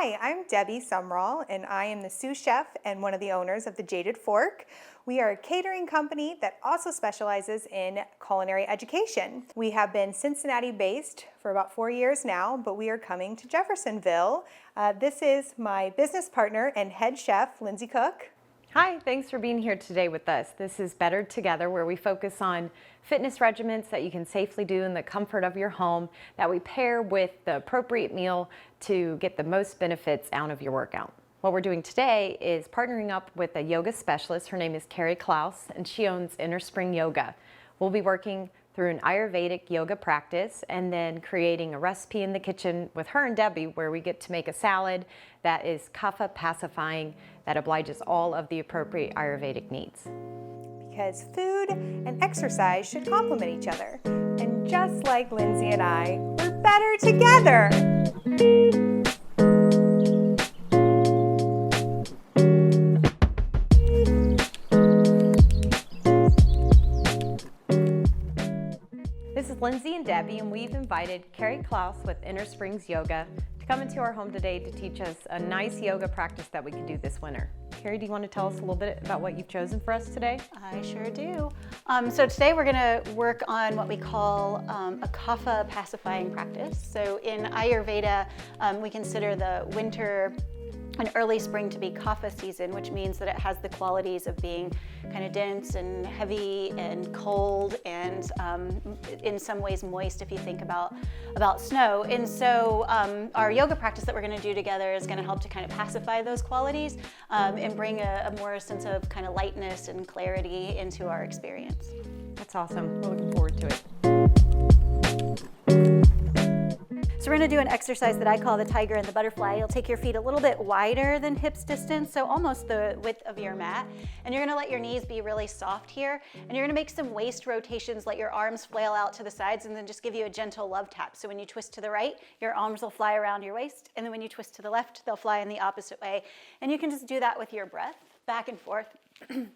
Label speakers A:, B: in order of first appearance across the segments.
A: Hi, I'm Debbie Sumrall, and I am the sous chef and one of the owners of the Jaded Fork. We are a catering company that also specializes in culinary education. We have been Cincinnati-based for about 4 years now, but we are coming to Jeffersonville. This is my business partner and head chef, Lindsay Cook.
B: Hi, thanks for being here today with us. This is Better Together, where we focus on fitness regimens that you can safely do in the comfort of your home, that we pair with the appropriate meal to get the most benefits out of your workout. What we're doing today is partnering up with a yoga specialist. Her name is Carrie Klaus, and she owns Inner Spring Yoga. We'll be working through an Ayurvedic yoga practice and then creating a recipe in the kitchen with her and Debbie where we get to make a salad that is kapha pacifying, that obliges all of the appropriate Ayurvedic needs.
A: Because food and exercise should complement each other. And just like Lindsay and I, we're better together. This is Lindsay and Debbie, and we've invited Carrie Klaus with Inner Springs Yoga to come into our home today to teach us a nice yoga practice that we can do this winter. Carrie, do you want to tell us a little bit about what you've chosen for us today?
C: I sure do. So today we're going to work on what we call a kapha pacifying practice. So in Ayurveda, we consider the winter and early spring to be kapha season, which means that it has the qualities of being kind of dense and heavy and cold and in some ways moist if you think about snow. And so our yoga practice that we're going to do together is going to help to kind of pacify those qualities and bring a more sense of kind of lightness and clarity into our experience.
B: That's awesome. We're looking forward to it.
C: So we're going to do an exercise that I call the tiger and the butterfly. You'll take your feet a little bit wider than hips distance, so almost the width of your mat. And you're going to let your knees be really soft here. And you're going to make some waist rotations, let your arms flail out to the sides, and then just give you a gentle love tap. So when you twist to the right, your arms will fly around your waist. And then when you twist to the left, they'll fly in the opposite way. And you can just do that with your breath, back and forth. And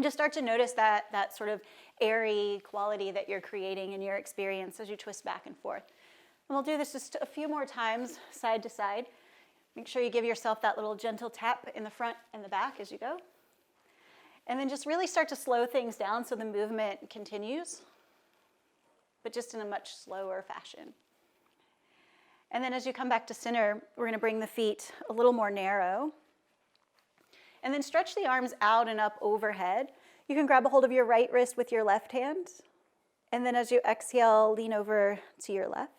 C: just start to notice that sort of airy quality that you're creating in your experience as you twist back and forth. And we'll do this just a few more times, side to side. Make sure you give yourself that little gentle tap in the front and the back as you go. And then just really start to slow things down so the movement continues, but just in a much slower fashion. And then as you come back to center, we're going to bring the feet a little more narrow. And then stretch the arms out and up overhead. You can grab a hold of your right wrist with your left hand. And then as you exhale, lean over to your left.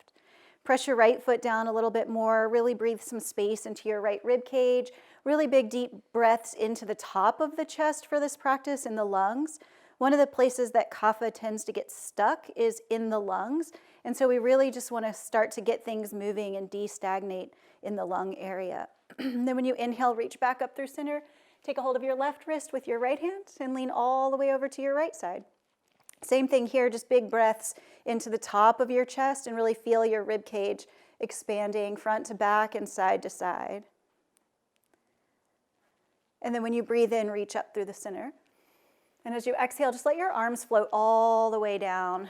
C: Press your right foot down a little bit more. Really breathe some space into your right rib cage. Really big, deep breaths into the top of the chest for this practice in the lungs. One of the places that kapha tends to get stuck is in the lungs. And so we really just want to start to get things moving and de-stagnate in the lung area. Then when you inhale, reach back up through center. Take a hold of your left wrist with your right hand and lean all the way over to your right side. Same thing here, just big breaths into the top of your chest and really feel your rib cage expanding front to back and side to side. And then when you breathe in, reach up through the center. And as you exhale, just let your arms float all the way down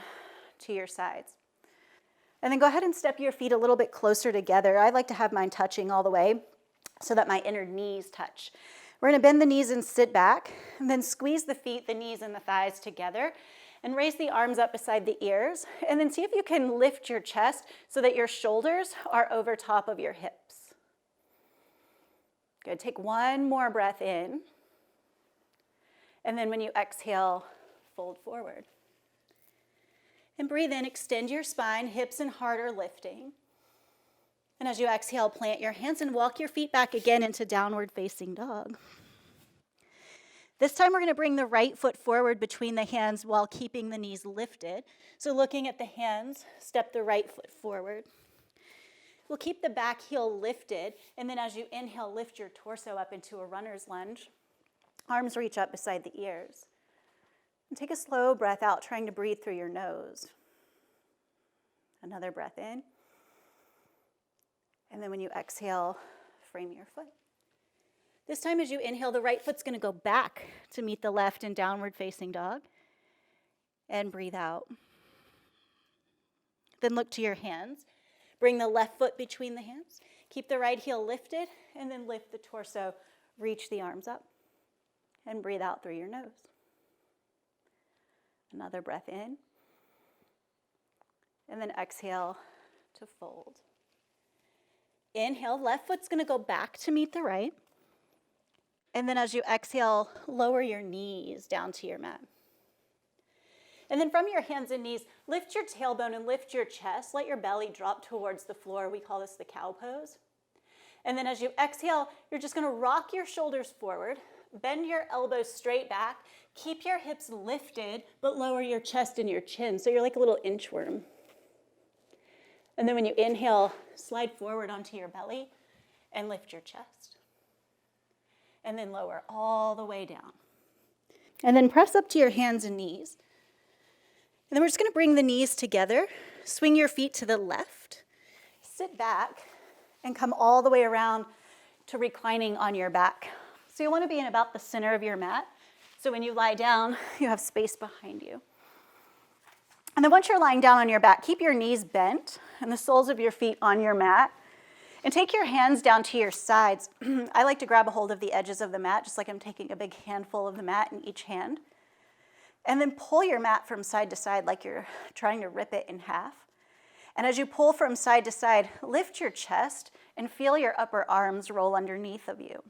C: to your sides. And then go ahead and step your feet a little bit closer together. I like to have mine touching all the way so that my inner knees touch. We're going to bend the knees and sit back, and then squeeze the feet, the knees, and the thighs together. And raise the arms up beside the ears. And then see if you can lift your chest so that your shoulders are over top of your hips. Good. Take one more breath in. And then when you exhale, fold forward. And breathe in, extend your spine, hips and heart are lifting. And as you exhale, plant your hands and walk your feet back again into downward facing dog. This time we're going to bring the right foot forward between the hands while keeping the knees lifted. So looking at the hands, step the right foot forward. We'll keep the back heel lifted, and then as you inhale, lift your torso up into a runner's lunge. Arms reach up beside the ears. And take a slow breath out, trying to breathe through your nose. Another breath in. And then when you exhale, frame your foot. This time as you inhale, the right foot's going to go back to meet the left in downward facing dog. And breathe out. Then look to your hands. Bring the left foot between the hands. Keep the right heel lifted, and then lift the torso. Reach the arms up, and breathe out through your nose. Another breath in, and then exhale to fold. Inhale, left foot's gonna go back to meet the right. And then as you exhale, lower your knees down to your mat. And then from your hands and knees, lift your tailbone and lift your chest. Let your belly drop towards the floor. We call this the cow pose. And then as you exhale, you're just gonna rock your shoulders forward, bend your elbows straight back, keep your hips lifted, but lower your chest and your chin. So you're like a little inchworm. And then when you inhale, slide forward onto your belly and lift your chest. And then lower all the way down. And then press up to your hands and knees. And then we're just gonna bring the knees together, swing your feet to the left, sit back, and come all the way around to reclining on your back. So you wanna be in about the center of your mat. So when you lie down, you have space behind you. And then once you're lying down on your back, keep your knees bent and the soles of your feet on your mat. And take your hands down to your sides. I like to grab a hold of the edges of the mat, just like I'm taking a big handful of the mat in each hand. And then pull your mat from side to side like you're trying to rip it in half. And as you pull from side to side, lift your chest and feel your upper arms roll underneath of you.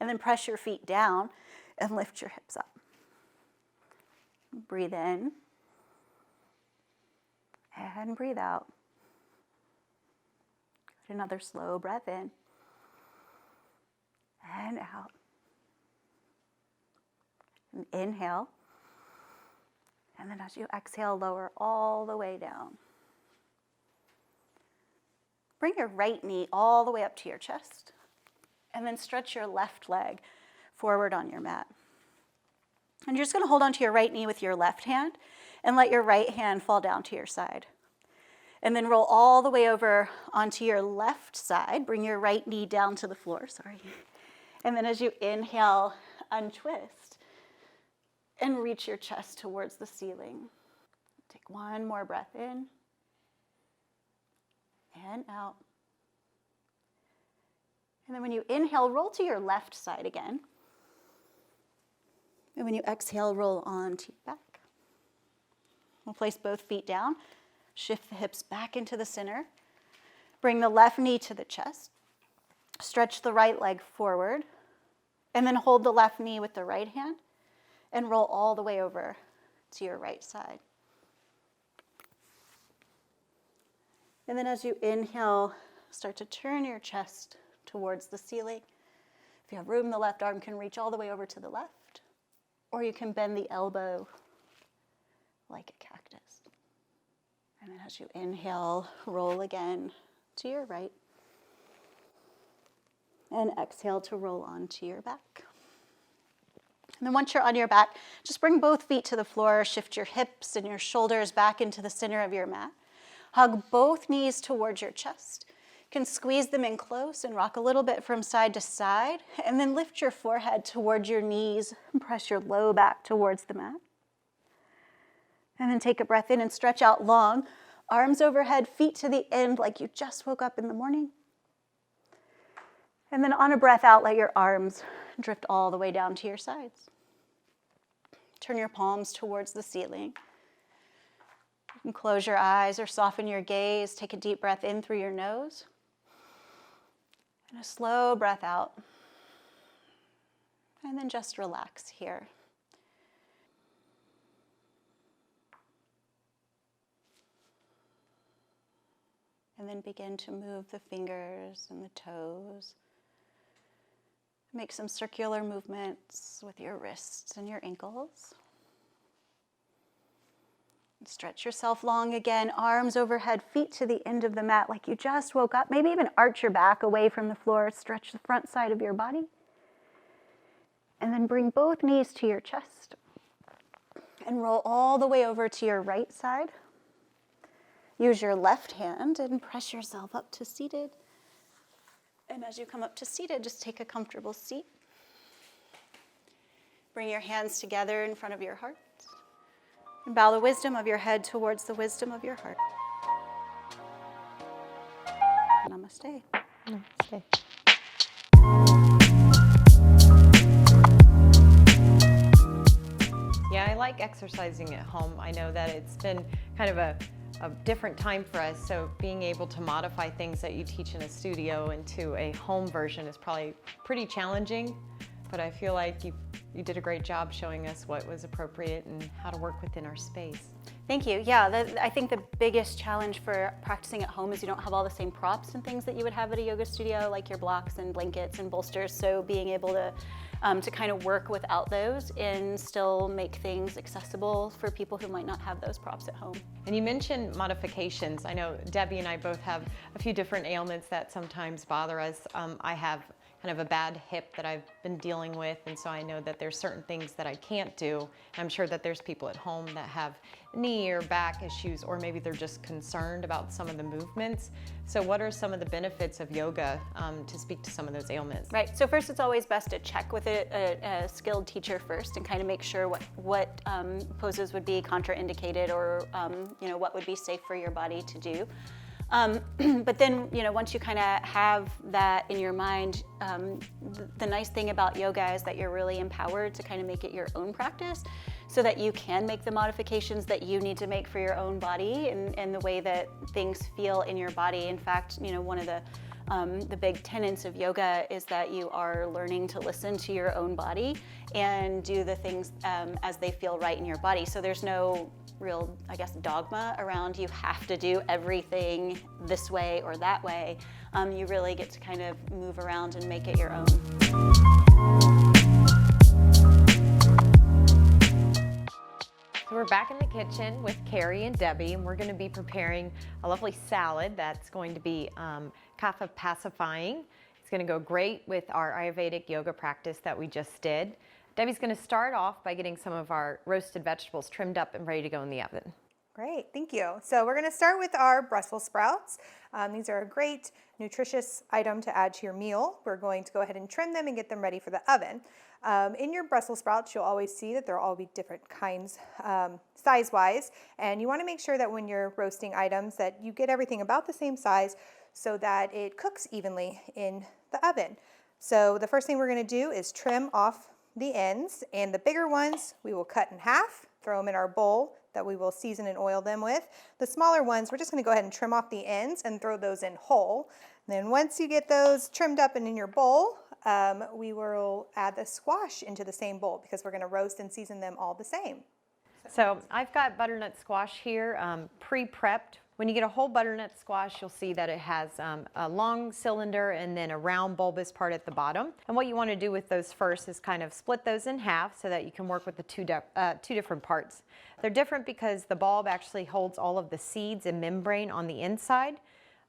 C: And then press your feet down and lift your hips up. Breathe in. And breathe out. Another slow breath in. And out. And inhale. And then as you exhale, lower all the way down. Bring your right knee all the way up to your chest. And then stretch your left leg forward on your mat. And you're just gonna hold onto your right knee with your left hand and let your right hand fall down to your side. And then roll all the way over onto your left side. Bring your right knee down to the floor, sorry. And then as you inhale, untwist and reach your chest towards the ceiling. Take one more breath in and out. And then when you inhale, roll to your left side again. And when you exhale, roll onto your back. We'll place both feet down. Shift the hips back into the center. Bring the left knee to the chest. Stretch the right leg forward. And then hold the left knee with the right hand and roll all the way over to your right side. And then as you inhale, start to turn your chest towards the ceiling. If you have room, the left arm can reach all the way over to the left, or you can bend the elbow like a cactus. And then as you inhale, roll again to your right. And exhale to roll onto your back. And then once you're on your back, just bring both feet to the floor, shift your hips and your shoulders back into the center of your mat. Hug both knees towards your chest. You can squeeze them in close and rock a little bit from side to side, and then lift your forehead towards your knees and press your low back towards the mat. And then take a breath in and stretch out long, arms overhead, feet to the end like you just woke up in the morning. And then on a breath out, let your arms drift all the way down to your sides. Turn your palms towards the ceiling. You can close your eyes or soften your gaze. Take a deep breath in through your nose. And a slow breath out. And then just relax here. And then begin to move the fingers and the toes. Make some circular movements with your wrists and your ankles. And stretch yourself long again, arms overhead, feet to the end of the mat like you just woke up. Maybe even arch your back away from the floor, stretch the front side of your body. And then bring both knees to your chest. And roll all the way over to your right side. Use your left hand and press yourself up to seated. And as you come up to seated, just take a comfortable seat. Bring your hands together in front of your heart. And bow the wisdom of your head towards the wisdom of your heart. Namaste.
B: Namaste. Yeah, I like exercising at home. I know that it's been kind of a different time for us, so being able to modify things that you teach in a studio into a home version is probably pretty challenging, but I feel like you did a great job showing us what was appropriate and how to work within our space.
C: Thank you. Yeah, I think the biggest challenge for practicing at home is you don't have all the same props and things that you would have at a yoga studio, like your blocks and blankets and bolsters. So being able to kind of work without those and still make things accessible for people who might not have those props at home.
B: And you mentioned modifications. I know Debbie and I both have a few different ailments that sometimes bother us. I have kind of a bad hip that I've been dealing with, and so I know that there's certain things that I can't do. I'm sure that there's people at home that have knee or back issues, or maybe they're just concerned about some of the movements. So what are some of the benefits of yoga to speak to some of those ailments?
C: Right, so first it's always best to check with a skilled teacher first and kind of make sure what poses would be contraindicated or what would be safe for your body to do. But then, once you kind of have that in your mind, the nice thing about yoga is that you're really empowered to kind of make it your own practice so that you can make the modifications that you need to make for your own body and the way that things feel in your body. In fact, one of the big tenets of yoga is that you are learning to listen to your own body and do the things as they feel right in your body. So there's no real, dogma around you have to do everything this way or that way. You really get to kind of move around and make it your own.
B: So we're back in the kitchen with Carrie and Debbie, and we're going to be preparing a lovely salad that's going to be kapha pacifying. It's going to go great with our Ayurvedic yoga practice that we just did. Debbie's going to start off by getting some of our roasted vegetables trimmed up and ready to go in the oven.
A: Great, thank you. So we're going to start with our Brussels sprouts. These are a great nutritious item to add to your meal. We're going to go ahead and trim them and get them ready for the oven. In your Brussels sprouts, you'll always see that there'll all be different kinds size-wise, and you want to make sure that when you're roasting items that you get everything about the same size so that it cooks evenly in the oven. So the first thing we're going to do is trim off the ends, and the bigger ones we will cut in half, throw them in our bowl that we will season and oil them with. The smaller ones, we're just going to go ahead and trim off the ends and throw those in whole. And then once you get those trimmed up and in your bowl, we will add the squash into the same bowl because we're going to roast and season them all the same.
B: So I've got butternut squash here pre-prepped. When you get a whole butternut squash, you'll see that it has a long cylinder and then a round bulbous part at the bottom. And what you want to do with those first is kind of split those in half so that you can work with the two different parts. They're different because the bulb actually holds all of the seeds and membrane on the inside.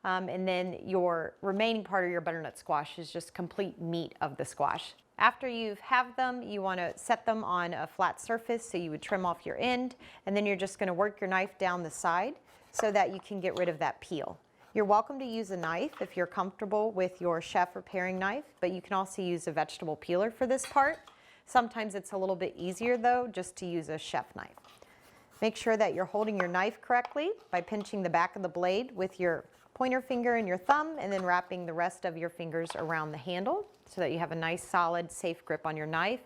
B: And then your remaining part of your butternut squash is just complete meat of the squash. After you have them, you want to set them on a flat surface, so you would trim off your end, and then you're just going to work your knife down the side so that you can get rid of that peel. You're welcome to use a knife if you're comfortable with your chef or paring knife, but you can also use a vegetable peeler for this part. Sometimes it's a little bit easier though just to use a chef knife. Make sure that you're holding your knife correctly by pinching the back of the blade with your pointer finger and your thumb, and then wrapping the rest of your fingers around the handle so that you have a nice solid safe grip on your knife.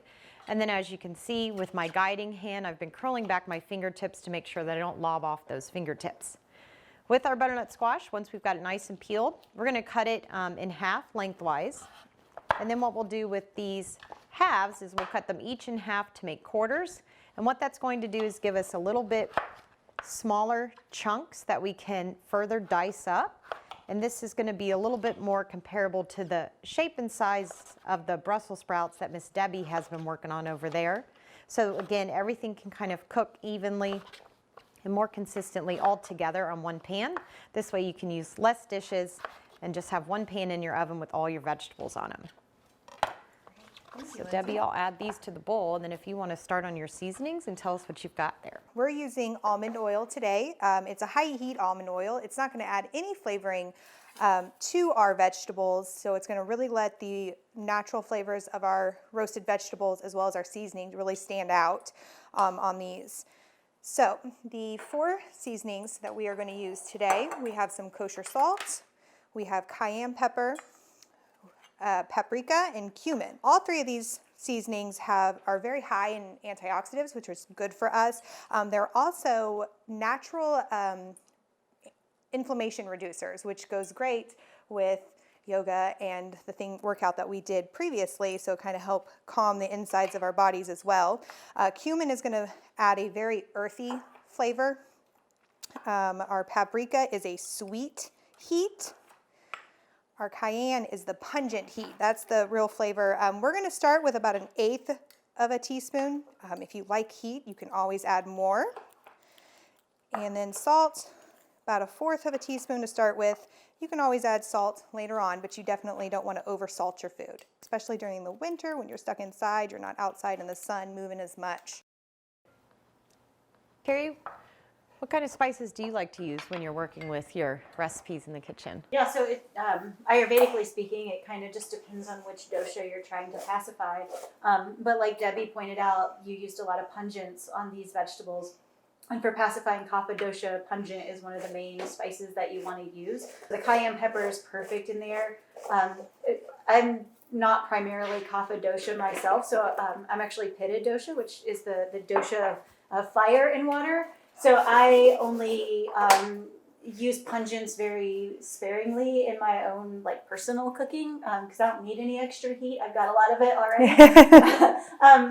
B: And then as you can see with my guiding hand, I've been curling back my fingertips to make sure that I don't lob off those fingertips. With our butternut squash, once we've got it nice and peeled, we're going to cut it in half lengthwise. And then what we'll do with these halves is we'll cut them each in half to make quarters. And what that's going to do is give us a little bit smaller chunks that we can further dice up. And this is going to be a little bit more comparable to the shape and size of the Brussels sprouts that Miss Debbie has been working on over there. So again, everything can kind of cook evenly and more consistently all together on one pan. This way you can use less dishes and just have one pan in your oven with all your vegetables on them. So Debbie, I'll add these to the bowl, and then if you want to start on your seasonings and tell us what you've got there.
A: We're using almond oil today. It's a high heat almond oil. It's not going to add any flavoring to our vegetables, so it's going to really let the natural flavors of our roasted vegetables as well as our seasoning really stand out on these. So the 4 seasonings that we are going to use today, we have some kosher salt, we have cayenne pepper, paprika, and cumin. All three of these seasonings are very high in antioxidants, which is good for us. They're also natural inflammation reducers, which goes great with yoga and the workout that we did previously, so kind of help calm the insides of our bodies as well. Cumin is going to add a very earthy flavor. Our paprika is a sweet heat. Our cayenne is the pungent heat. That's the real flavor. We're going to start with about 1/8 of a teaspoon. If you like heat, you can always add more. And then salt, about 1/4 of a teaspoon to start with. You can always add salt later on, but you definitely don't want to oversalt your food, especially during the winter when you're stuck inside, you're not outside in the sun moving as much.
B: Carrie, what kind of spices do you like to use when you're working with your recipes in the kitchen?
C: Yeah, so Ayurvedically speaking, it kind of just depends on which dosha you're trying to pacify. But like Debbie pointed out, you used a lot of pungents on these vegetables. And for pacifying kapha dosha, pungent is one of the main spices that you want to use. The cayenne pepper is perfect in there. I'm not primarily kapha dosha myself, so I'm actually pitta dosha, which is the dosha of fire and water. So I only use pungents very sparingly in my own like personal cooking because I don't need any extra heat. I've got a lot of it already.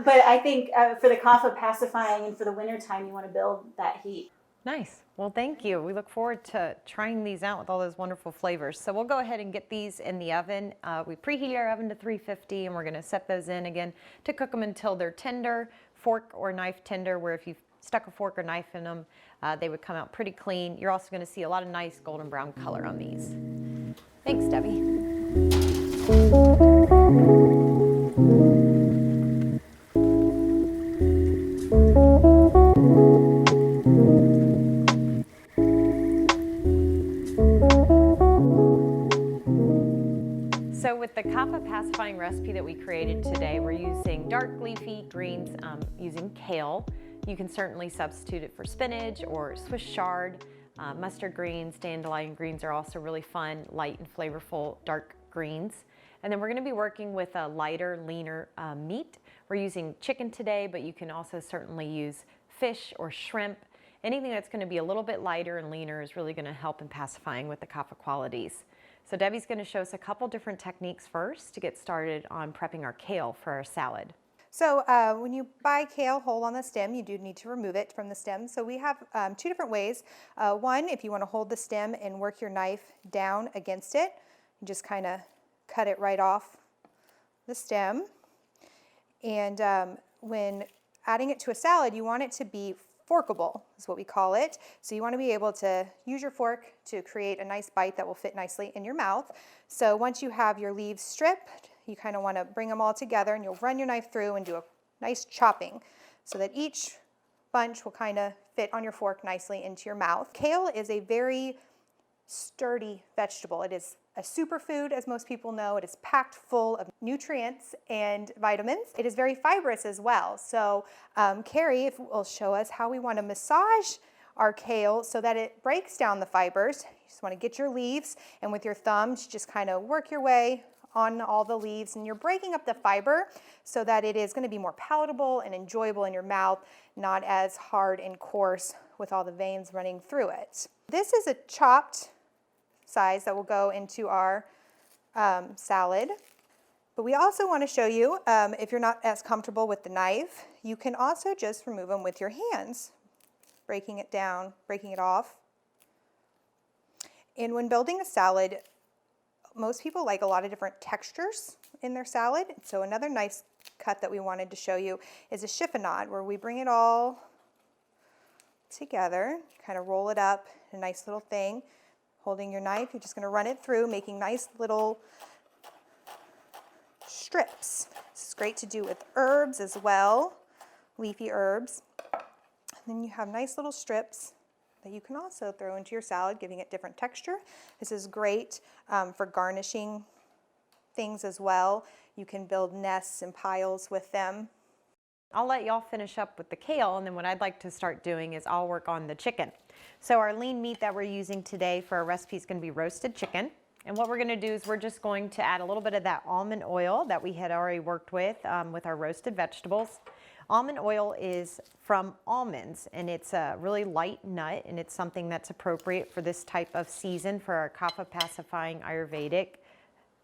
C: But I think for the kapha pacifying and for the winter time, you want to build that heat.
B: Nice. Well, thank you. We look forward to trying these out with all those wonderful flavors. So we'll go ahead and get these in the oven. We preheat our oven to 350, and we're going to set those in again to cook them until they're tender, fork or knife tender, where if you've stuck a fork or knife in them, they would come out pretty clean. You're also going to see a lot of nice golden brown color on these. Thanks, Debbie. So with the kapha pacifying recipe that we created today, we're using dark leafy greens using kale. You can certainly substitute it for spinach or Swiss chard. Mustard greens, dandelion greens are also really fun, light and flavorful dark greens. And then we're going to be working with a lighter, leaner meat. We're using chicken today, but you can also certainly use fish or shrimp. Anything that's going to be a little bit lighter and leaner is really going to help in pacifying with the kapha qualities. So Debbie's going to show us a couple different techniques first to get started on prepping our kale for our salad.
A: So when you buy kale whole on the stem, you do need to remove it from the stem. So we have 2 different ways. One, if you want to hold the stem and work your knife down against it, you just kind of cut it right off the stem. And when adding it to a salad, you want it to be forkable, is what we call it. So you want to be able to use your fork to create a nice bite that will fit nicely in your mouth. So once you have your leaves stripped, you kind of want to bring them all together, and you'll run your knife through and do a nice chopping so that each bunch will kind of fit on your fork nicely into your mouth. Kale is a very sturdy vegetable. It is a superfood, as most people know. It is packed full of nutrients and vitamins. It is very fibrous as well. So Carrie will show us how we want to massage our kale so that it breaks down the fibers. You just want to get your leaves, and with your thumbs, just kind of work your way on all the leaves, and you're breaking up the fiber so that it is going to be more palatable and enjoyable in your mouth, not as hard and coarse with all the veins running through it. This is a chopped size that will go into our salad. But we also want to show you, if you're not as comfortable with the knife, you can also just remove them with your hands, breaking it down, breaking it off. And when building a salad, most people like a lot of different textures in their salad. So another nice cut that we wanted to show you is a chiffonade, where we bring it all together, kind of roll it up in a nice little thing. Holding your knife, you're just going to run it through, making nice little strips. This is great to do with herbs as well, leafy herbs. And then you have nice little strips that you can also throw into your salad, giving it different texture. This is great for garnishing things as well. You can build nests and piles with them.
B: I'll let y'all finish up with the kale, and then what I'd like to start doing is I'll work on the chicken. So our lean meat that we're using today for our recipe is going to be roasted chicken. And what we're going to do is we're just going to add a little bit of that almond oil that we had already worked with our roasted vegetables. Almond oil is from almonds, and it's a really light nut, and it's something that's appropriate for this type of season for our kapha pacifying Ayurvedic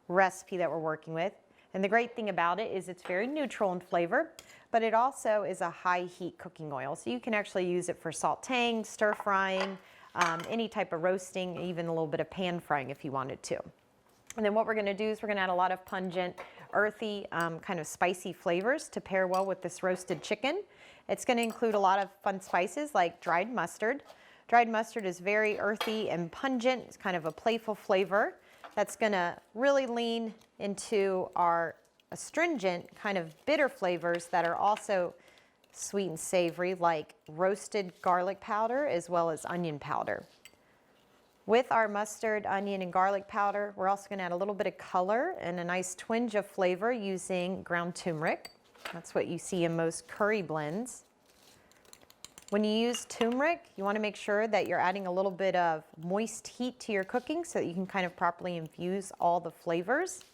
B: recipe that we're working with. And the great thing about it is it's very neutral in flavor, but it also is a high heat cooking oil. So you can actually use it for sauteing, stir frying, any type of roasting, even a little bit of pan frying if you wanted to. And then what we're going to do is we're going to add a lot of pungent, earthy, kind of spicy flavors to pair well with this roasted chicken. It's going to include a lot of fun spices like dried mustard. Dried mustard is very earthy and pungent. It's kind of a playful flavor that's going to really lean into our astringent, kind of bitter flavors that are also sweet and savory, like roasted garlic powder as well as onion powder. With our mustard, onion, and garlic powder, we're also going to add a little bit of color and a nice twinge of flavor using ground turmeric. That's what you see in most curry blends. When you use turmeric, you want to make sure that you're adding a little bit of moist heat to your cooking so that you can kind of properly infuse all the flavors.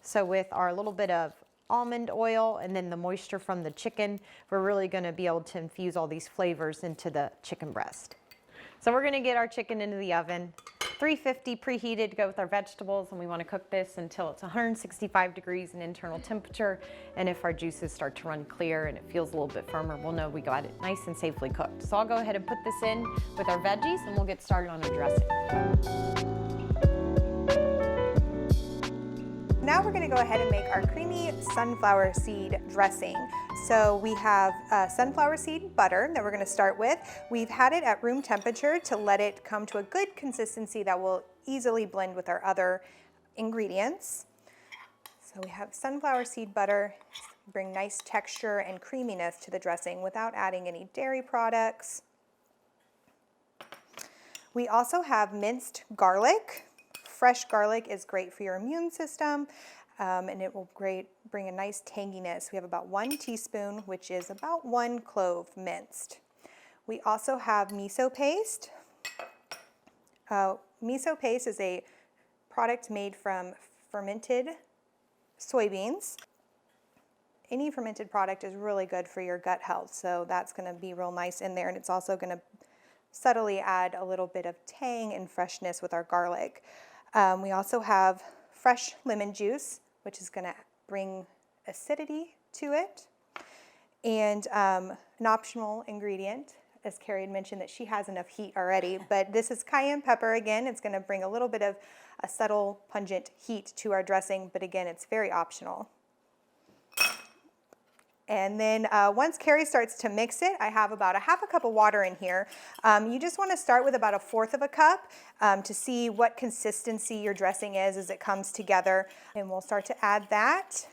B: So with our little bit of almond oil and then the moisture from the chicken, we're really going to be able to infuse all these flavors into the chicken breast. So we're going to get our chicken into the oven, 350 preheated to go with our vegetables, and we want to cook this until it's 165 degrees in internal temperature. And if our juices start to run clear and it feels a little bit firmer, we'll know we got it nice and safely cooked. So I'll go ahead and put this in with our veggies and we'll get started on our dressing.
A: Now we're going to go ahead and make our creamy sunflower seed dressing. So we have sunflower seed butter that we're going to start with. We've had it at room temperature to let it come to a good consistency that will easily blend with our other ingredients. So we have sunflower seed butter, bring nice texture and creaminess to the dressing without adding any dairy products. We also have minced garlic. Fresh garlic is great for your immune system, and it will bring a nice tanginess. We have about 1 teaspoon, which is about 1 clove minced. We also have miso paste. Miso paste is a product made from fermented soybeans. Any fermented product is really good for your gut health, so that's going to be real nice in there, and it's also going to subtly add a little bit of tang and freshness with our garlic. We also have fresh lemon juice, which is going to bring acidity to it. And an optional ingredient, as Carrie had mentioned, that she has enough heat already, but this is cayenne pepper. Again, it's going to bring a little bit of a subtle, pungent heat to our dressing, but again, it's very optional. And then once Carrie starts to mix it, I have about a half a cup of water in here. You just want to start with about 1/4 of a cup to see what consistency your dressing is as it comes together. And we'll start to add that.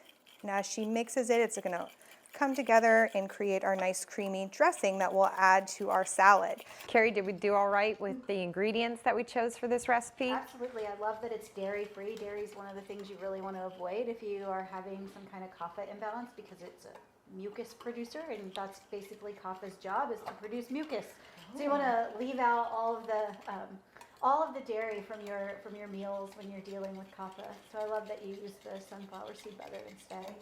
A: And as she mixes it, it's going to come together and create our nice creamy dressing that we'll add to our salad.
B: Carrie, did we do all right with the ingredients that we chose for this recipe?
C: Absolutely. I love that it's dairy-free. Dairy is one of the things you really want to avoid if you are having some kind of kapha imbalance, because it's a mucus producer, and that's basically kapha's job, is to produce mucus. So you want to leave out all of the dairy from your meals when you're dealing with kapha. So I love that you use the sunflower seed butter instead.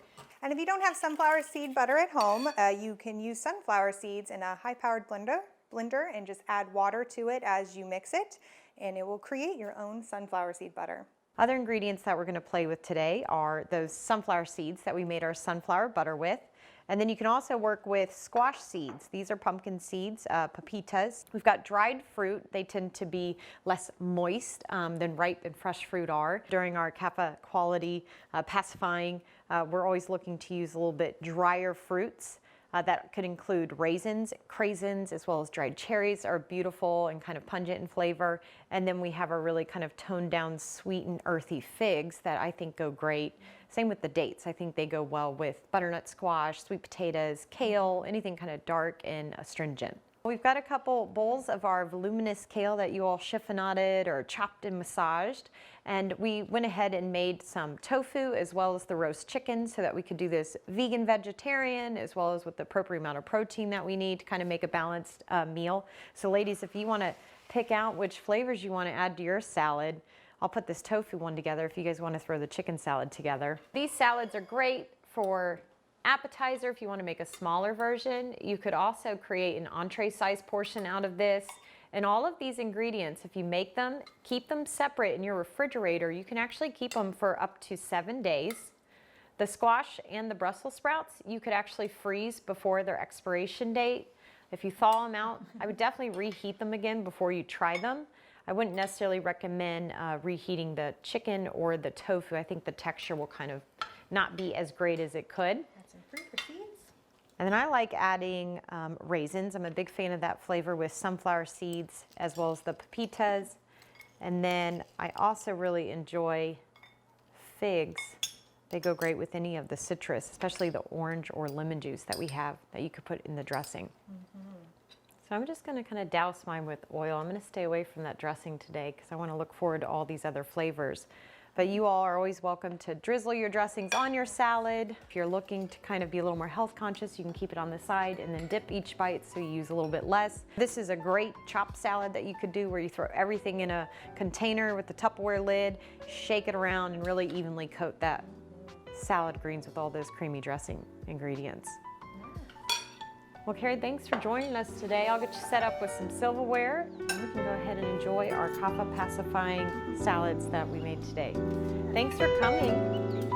A: And if you don't have sunflower seed butter at home, you can use sunflower seeds in a high-powered blender and just add water to it as you mix it, and it will create your own sunflower seed butter.
B: Other ingredients that we're going to play with today are those sunflower seeds that we made our sunflower butter with. And then you can also work with squash seeds. These are pumpkin seeds, pepitas. We've got dried fruit. They tend to be less moist than ripe and fresh fruit are. During our kapha quality pacifying, we're always looking to use a little bit drier fruits. That could include raisins, craisins, as well as dried cherries are beautiful and kind of pungent in flavor. And then we have a really kind of toned down sweet and earthy figs that I think go great. Same with the dates. I think they go well with butternut squash, sweet potatoes, kale, anything kind of dark and astringent. We've got a couple bowls of our voluminous kale that you all chiffonaded or chopped and massaged. And we went ahead and made some tofu as well as the roast chicken so that we could do this vegan vegetarian as well as with the appropriate amount of protein that we need to kind of make a balanced meal. So ladies, if you want to pick out which flavors you want to add to your salad, I'll put this tofu one together if you guys want to throw the chicken salad together. These salads are great for appetizer if you want to make a smaller version. You could also create an entree size portion out of this. And all of these ingredients, if you make them, keep them separate in your refrigerator, you can actually keep them for up to 7 days. The squash and the Brussels sprouts, you could actually freeze before their expiration date. If you thaw them out, I would definitely reheat them again before you try them. I wouldn't necessarily recommend reheating the chicken or the tofu. I think the texture will kind of not be as great as it could.
A: That's some fruit for seeds.
B: And then I like adding raisins. I'm a big fan of that flavor with sunflower seeds as well as the pepitas. And then I also really enjoy figs. They go great with any of the citrus, especially the orange or lemon juice that we have that you could put in the dressing. So I'm just going to kind of douse mine with oil. I'm going to stay away from that dressing today because I want to look forward to all these other flavors. But you all are always welcome to drizzle your dressings on your salad. If you're looking to kind of be a little more health conscious, you can keep it on the side and then dip each bite so you use a little bit less. This is a great chopped salad that you could do where you throw everything in a container with the Tupperware lid, shake it around, and really evenly coat that salad greens with all those creamy dressing ingredients. Well, Carrie, thanks for joining us today. I'll get you set up with some silverware, and we can go ahead and enjoy our kappa pacifying salads that we made today. Thanks for coming.